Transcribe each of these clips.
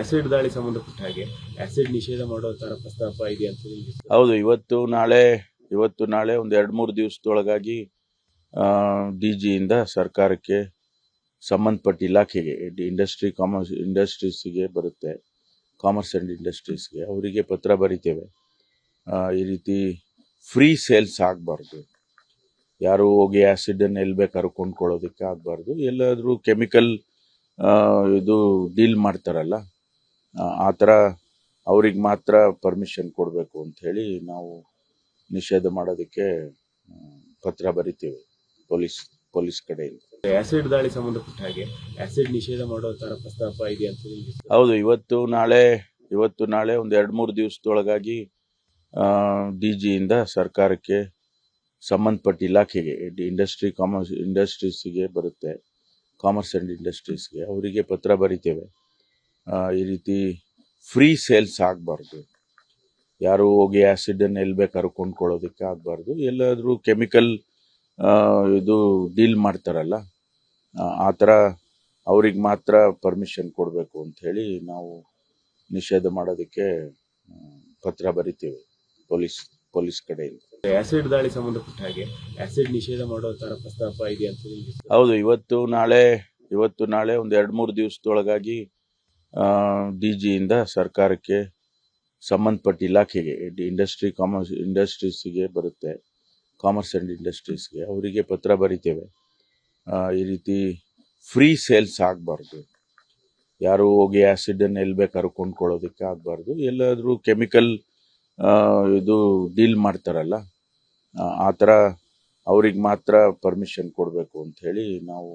Acid ದಾಳಿ ಸಂಬಂಧಪಟ್ಟ ಹಾಗೆ ಆಸಿಡ್ ನಿಷೇಧ ಮಾಡೋ ತರ ಪ್ರಸ್ತಾಪ ಇದೆ ಅಂತ ನಿಮ್ಗೆ ಹೌದು. ಇವತ್ತು ನಾಳೆ ಒಂದು 2-3 ದಿವಸದೊಳಗಾಗಿ ಡಿಜಿಯಿಂದ ಸರ್ಕಾರಕ್ಕೆ ಸಂಬಂಧಪಟ್ಟ ಇಲಾಖೆಗೆ ಇಂಡಸ್ಟ್ರೀಸ್ಗೆ ಬರುತ್ತೆ, ಕಾಮರ್ಸ್ ಅಂಡ್ ಇಂಡಸ್ಟ್ರೀಸ್ಗೆ ಅವರಿಗೆ ಪತ್ರ ಬರಿತೇವೆ. ಈ ರೀತಿ ಫ್ರೀ ಸೇಲ್ಸ್ ಆಗಬಾರ್ದು, ಯಾರು ಹೋಗಿ ಆ್ಯಸಿಡನ್ನು ಎಲ್ಲಿ ಬೇಕಾದ್ರೂ ಕೊಂಡ್ಕೊಳ್ಳೋದಕ್ಕೆ ಆಗಬಾರ್ದು. ಎಲ್ಲಾದರೂ ಕೆಮಿಕಲ್ ಇದು ಡೀಲ್ ಮಾಡ್ತಾರಲ್ಲ, ಆ ಥರ ಅವ್ರಿಗೆ ಮಾತ್ರ ಪರ್ಮಿಷನ್ ಕೊಡಬೇಕು ಅಂತ ಹೇಳಿ ನಾವು ನಿಷೇಧ ಮಾಡೋದಕ್ಕೆ ಪತ್ರ ಬರಿತೀವಿ ಪೊಲೀಸ್ ಕಡೆಯಿಂದ. ಆಸಿಡ್ ದಾಳಿ ಸಂಬಂಧಪಟ್ಟ ಹಾಗೆ ಆಸಿಡ್ ನಿಷೇಧ ಮಾಡೋ ತರ ಪ್ರಸ್ತಾಪ ಇದೆ ಅಂತ ನಿಮ್ಗೆ ಹೌದು. ಇವತ್ತು ನಾಳೆ ಒಂದು 2-3 ದಿವಸದೊಳಗಾಗಿ ಡಿಜಿಯಿಂದ ಸರ್ಕಾರಕ್ಕೆ ಸಂಬಂಧಪಟ್ಟ ಇಲಾಖೆಗೆ ಇಂಡಸ್ಟ್ರೀಸ್ಗೆ ಬರುತ್ತೆ, ಕಾಮರ್ಸ್ ಅಂಡ್ ಇಂಡಸ್ಟ್ರೀಸ್ಗೆ ಅವರಿಗೆ ಪತ್ರ ಬರಿತೇವೆ. ಈ ರೀತಿ ಫ್ರೀ ಸೇಲ್ಸ್ ಆಗಬಾರ್ದು, ಯಾರು ಹೋಗಿ ಆ್ಯಸಿಡನ್ನು ಎಲ್ಲಿ ಬೇಕಾದ್ರೂ ಕೊಂಡ್ಕೊಳ್ಳೋದಕ್ಕೆ ಆಗಬಾರ್ದು. ಎಲ್ಲಾದರೂ ಕೆಮಿಕಲ್ ಇದು ಡೀಲ್ ಮಾಡ್ತಾರಲ್ಲ, ಆ ಥರ ಅವ್ರಿಗೆ ಮಾತ್ರ ಪರ್ಮಿಷನ್ ಕೊಡಬೇಕು ಅಂತ ಹೇಳಿ ನಾವು ನಿಷೇಧ ಮಾಡೋದಕ್ಕೆ ಪತ್ರ ಬರಿತೀವಿ ಪೊಲೀಸ್ ಕಡೆಯಿಂದ. ಆಸಿಡ್ ದಾಳಿ ಸಂಬಂಧಪಟ್ಟ ಹಾಗೆ ಆಸಿಡ್ ನಿಷೇಧ ಮಾಡೋ ತರ ಪ್ರಸ್ತಾಪ ಇದೆ ಅಂತ ನಿಮ್ಗೆ ಹೌದು. ಇವತ್ತು ನಾಳೆ ಒಂದು 2-3 ದಿವಸದೊಳಗಾಗಿ ಡಿಜಿಯಿಂದ ಸರ್ಕಾರಕ್ಕೆ ಸಂಬಂಧಪಟ್ಟ ಇಲಾಖೆಗೆ ಇಂಡಸ್ಟ್ರೀಸ್ಗೆ ಬರುತ್ತೆ, ಕಾಮರ್ಸ್ ಅಂಡ್ ಇಂಡಸ್ಟ್ರೀಸ್ಗೆ ಅವರಿಗೆ ಪತ್ರ ಬರಿತೇವೆ. ಈ ರೀತಿ ಫ್ರೀ ಸೇಲ್ಸ್ ಆಗಬಾರ್ದು, ಯಾರು ಹೋಗಿ ಆ್ಯಸಿಡನ್ನು ಎಲ್ಲಿ ಬೇಕಾದ್ರೂ ಕೊಂಡ್ಕೊಳ್ಳೋದಕ್ಕೆ ಆಗಬಾರ್ದು. ಎಲ್ಲಾದರೂ ಕೆಮಿಕಲ್ ಇದು ಡೀಲ್ ಮಾಡ್ತಾರಲ್ಲ, ಆ ಥರ ಅವ್ರಿಗೆ ಮಾತ್ರ ಪರ್ಮಿಷನ್ ಕೊಡಬೇಕು ಅಂತ ಹೇಳಿ ನಾವು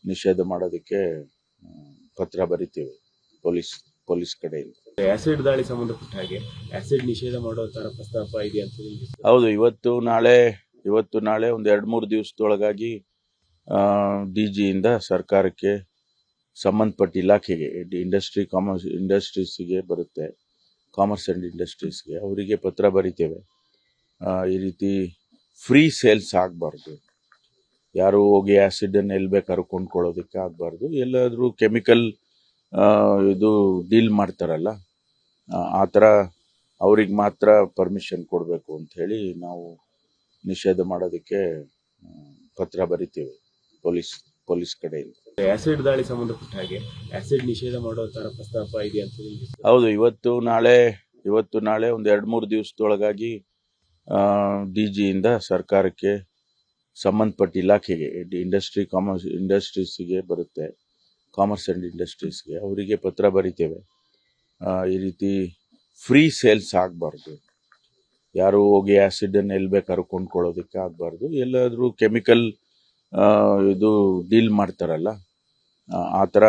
ನಿಷೇಧ ಮಾಡೋದಕ್ಕೆ ಪತ್ರ ಬರಿತೀವಿ ಪೊಲೀಸ್ ಕಡೆಯಿಂದ. ಆಸಿಡ್ ದಾಳಿ ಸಂಬಂಧಪಟ್ಟ ಹಾಗೆ ಆಸಿಡ್ ನಿಷೇಧ ಮಾಡೋ ತರ ಪ್ರಸ್ತಾಪ ಇದೆ ಅಂತ ನಿಮ್ಗೆ ಹೌದು. ಇವತ್ತು ನಾಳೆ ಒಂದು 2-3 ದಿವಸದೊಳಗಾಗಿ ಡಿಜಿಯಿಂದ ಸರ್ಕಾರಕ್ಕೆ ಸಂಬಂಧಪಟ್ಟ ಇಲಾಖೆಗೆ ಇಂಡಸ್ಟ್ರೀಸ್ಗೆ ಬರುತ್ತೆ, ಕಾಮರ್ಸ್ ಅಂಡ್ ಇಂಡಸ್ಟ್ರೀಸ್ಗೆ ಅವರಿಗೆ ಪತ್ರ ಬರಿತೇವೆ. ಈ ರೀತಿ ಫ್ರೀ ಸೇಲ್ಸ್ ಆಗಬಾರ್ದು, ಯಾರು ಹೋಗಿ ಆ್ಯಸಿಡನ್ನು ಎಲ್ಲಿ ಬೇಕಾದ್ರೂ ಕೊಂಡ್ಕೊಳ್ಳೋದಕ್ಕೆ ಆಗಬಾರ್ದು. ಎಲ್ಲಾದರೂ ಕೆಮಿಕಲ್ ಇದು ಡೀಲ್ ಮಾಡ್ತಾರಲ್ಲ, ಆ ಥರ ಅವ್ರಿಗೆ ಮಾತ್ರ ಪರ್ಮಿಷನ್ ಕೊಡಬೇಕು ಅಂತ ಹೇಳಿ ನಾವು ನಿಷೇಧ ಮಾಡೋದಕ್ಕೆ ಪತ್ರ ಬರಿತೀವಿ ಪೊಲೀಸ್ ಕಡೆಯಿಂದ. ಆಸಿಡ್ ದಾಳಿ ಸಂಬಂಧಪಟ್ಟ ಹಾಗೆ ಆಸಿಡ್ ನಿಷೇಧ ಮಾಡೋ ತರ ಪ್ರಸ್ತಾಪ ಇದೆ ಅಂತ ನಿಮ್ಗೆ ಹೌದು. ಇವತ್ತು ನಾಳೆ ಒಂದು 2-3 ದಿವಸದೊಳಗಾಗಿ ಡಿಜಿಯಿಂದ ಸರ್ಕಾರಕ್ಕೆ ಸಂಬಂಧಪಟ್ಟ ಇಲಾಖೆಗೆ ಇಂಡಸ್ಟ್ರೀಸ್ಗೆ ಬರುತ್ತೆ, ಕಾಮರ್ಸ್ ಅಂಡ್ ಇಂಡಸ್ಟ್ರೀಸ್ಗೆ ಅವರಿಗೆ ಪತ್ರ ಬರಿತೇವೆ. ಈ ರೀತಿ ಫ್ರೀ ಸೇಲ್ಸ್ ಆಗಬಾರ್ದು, ಯಾರು ಹೋಗಿ ಆ್ಯಸಿಡನ್ನು ಎಲ್ಲಿ ಬೇಕಾದ್ರೂ ಕೊಂಡ್ಕೊಳ್ಳೋದಕ್ಕೆ ಆಗಬಾರ್ದು. ಎಲ್ಲಾದರೂ ಕೆಮಿಕಲ್ ಇದು ಡೀಲ್ ಮಾಡ್ತಾರಲ್ಲ, ಆ ಥರ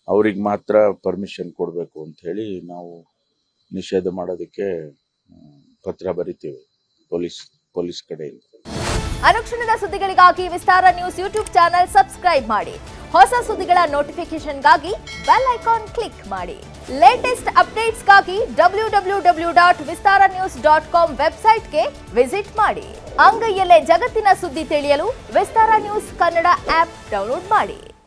ಅವ್ರಿಗೆ ಮಾತ್ರ ಪರ್ಮಿಷನ್ ಕೊಡಬೇಕು ಅಂತ ಹೇಳಿ ನಾವು ನಿಷೇಧ ಮಾಡೋದಕ್ಕೆ ಪತ್ರ ಬರಿತೀವಿ ಪೊಲೀಸ್ ಕಡೆಯಿಂದ. ಅನುಕ್ಷಣದ ಸುದ್ದಿಗಳಿಗಾಗಿ ವಿಸ್ತಾರ ನ್ಯೂಸ್ ಯೂಟ್ಯೂಬ್ ಚಾನೆಲ್ ಸಬ್ಸ್ಕ್ರೈಬ್ ಮಾಡಿ. ಹೊಸ ಸುದ್ದಿಗಳ ನೋಟಿಫಿಕೇಶನ್ಗಾಗಿ ಬೆಲ್ ಐಕಾನ್ ಕ್ಲಿಕ್ ಮಾಡಿ. ಲೇಟೆಸ್ಟ್ ಅಪ್ಡೇಟ್ಸ್ಗಾಗಿ www.vistaranews.com ವೆಬ್ಸೈಟ್ಗೆ ವಿಸಿಟ್ ಮಾಡಿ. ಅಂಗೈಯಲ್ಲೇ ಜಗತ್ತಿನ ಸುದ್ದಿ ತಿಳಿಯಲು ವಿಸ್ತಾರ ನ್ಯೂಸ್ ಕನ್ನಡ ಆಪ್ ಡೌನ್ಲೋಡ್ ಮಾಡಿ.